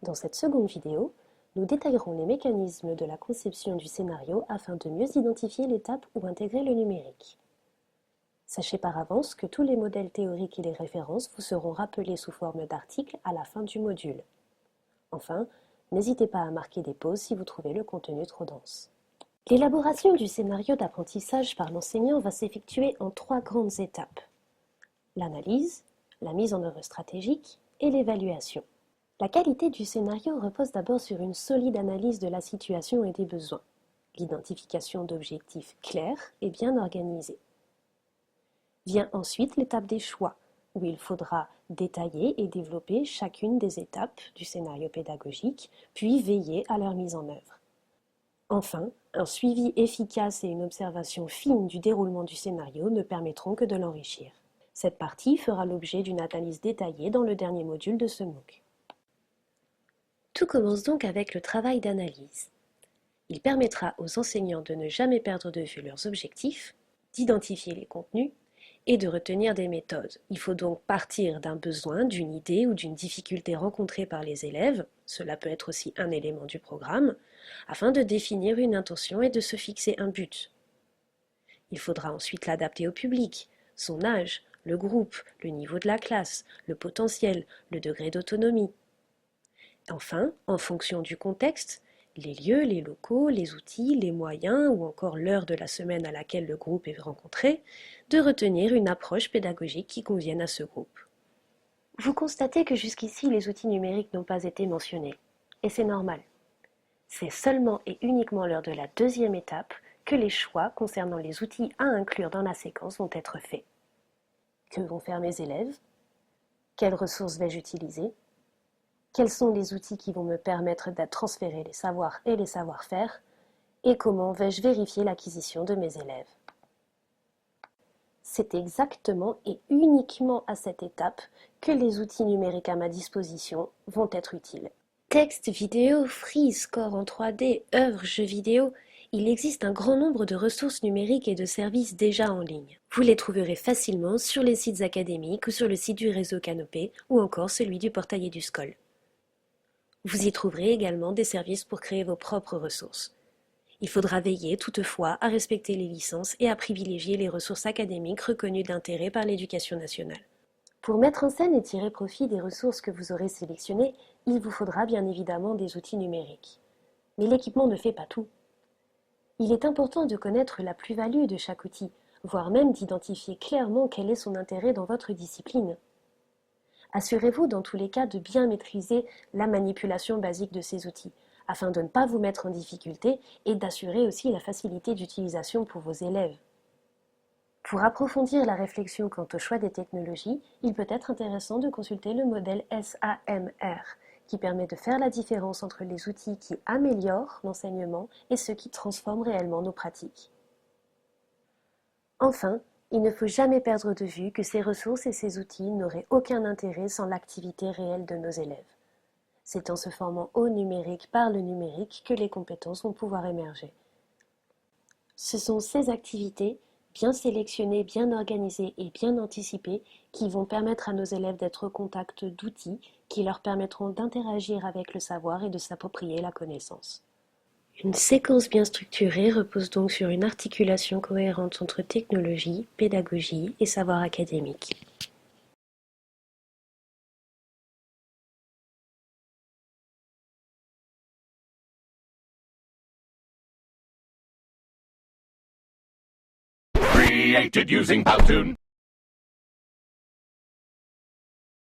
Dans cette seconde vidéo, nous détaillerons les mécanismes de la conception du scénario afin de mieux identifier l'étape où intégrer le numérique. Sachez par avance que tous les modèles théoriques et les références vous seront rappelés sous forme d'articles à la fin du module. Enfin, n'hésitez pas à marquer des pauses si vous trouvez le contenu trop dense. L'élaboration du scénario d'apprentissage par l'enseignant va s'effectuer en 3 grandes étapes: l'analyse, la mise en œuvre stratégique et l'évaluation. La qualité du scénario repose d'abord sur une solide analyse de la situation et des besoins, l'identification d'objectifs clairs et bien organisés. Vient ensuite l'étape des choix, où il faudra détailler et développer chacune des étapes du scénario pédagogique, puis veiller à leur mise en œuvre. Enfin, un suivi efficace et une observation fine du déroulement du scénario ne permettront que de l'enrichir. Cette partie fera l'objet d'une analyse détaillée dans le dernier module de ce MOOC. Tout commence donc avec le travail d'analyse. Il permettra aux enseignants de ne jamais perdre de vue leurs objectifs, d'identifier les contenus et de retenir des méthodes. Il faut donc partir d'un besoin, d'une idée ou d'une difficulté rencontrée par les élèves, cela peut être aussi un élément du programme, afin de définir une intention et de se fixer un but. Il faudra ensuite l'adapter au public, son âge, le groupe, le niveau de la classe, le potentiel, le degré d'autonomie. Enfin, en fonction du contexte, les lieux, les locaux, les outils, les moyens ou encore l'heure de la semaine à laquelle le groupe est rencontré, de retenir une approche pédagogique qui convienne à ce groupe. Vous constatez que jusqu'ici les outils numériques n'ont pas été mentionnés, et c'est normal. C'est seulement et uniquement lors de la deuxième étape que les choix concernant les outils à inclure dans la séquence vont être faits. Que vont faire mes élèves? Quelles ressources vais-je utiliser? Quels sont les outils qui vont me permettre de transférer les savoirs et les savoir-faire? Et comment vais-je vérifier l'acquisition de mes élèves? C'est exactement et uniquement à cette étape que les outils numériques à ma disposition vont être utiles. Texte, vidéo, frise, score en 3D, œuvres, jeux vidéo, il existe un grand nombre de ressources numériques et de services déjà en ligne. Vous les trouverez facilement sur les sites académiques ou sur le site du réseau Canopé ou encore celui du portail EduScol. Vous y trouverez également des services pour créer vos propres ressources. Il faudra veiller toutefois à respecter les licences et à privilégier les ressources académiques reconnues d'intérêt par l'Éducation nationale. Pour mettre en scène et tirer profit des ressources que vous aurez sélectionnées, il vous faudra bien évidemment des outils numériques. Mais l'équipement ne fait pas tout. Il est important de connaître la plus-value de chaque outil, voire même d'identifier clairement quel est son intérêt dans votre discipline. Assurez-vous dans tous les cas de bien maîtriser la manipulation basique de ces outils, afin de ne pas vous mettre en difficulté et d'assurer aussi la facilité d'utilisation pour vos élèves. Pour approfondir la réflexion quant au choix des technologies, il peut être intéressant de consulter le modèle SAMR, qui permet de faire la différence entre les outils qui améliorent l'enseignement et ceux qui transforment réellement nos pratiques. Enfin, il ne faut jamais perdre de vue que ces ressources et ces outils n'auraient aucun intérêt sans l'activité réelle de nos élèves. C'est en se formant au numérique par le numérique que les compétences vont pouvoir émerger. Ce sont ces activités, bien sélectionnées, bien organisées et bien anticipées, qui vont permettre à nos élèves d'être au contact d'outils qui leur permettront d'interagir avec le savoir et de s'approprier la connaissance. Une séquence bien structurée repose donc sur une articulation cohérente entre technologie, pédagogie et savoir académique. Created using Powtoon.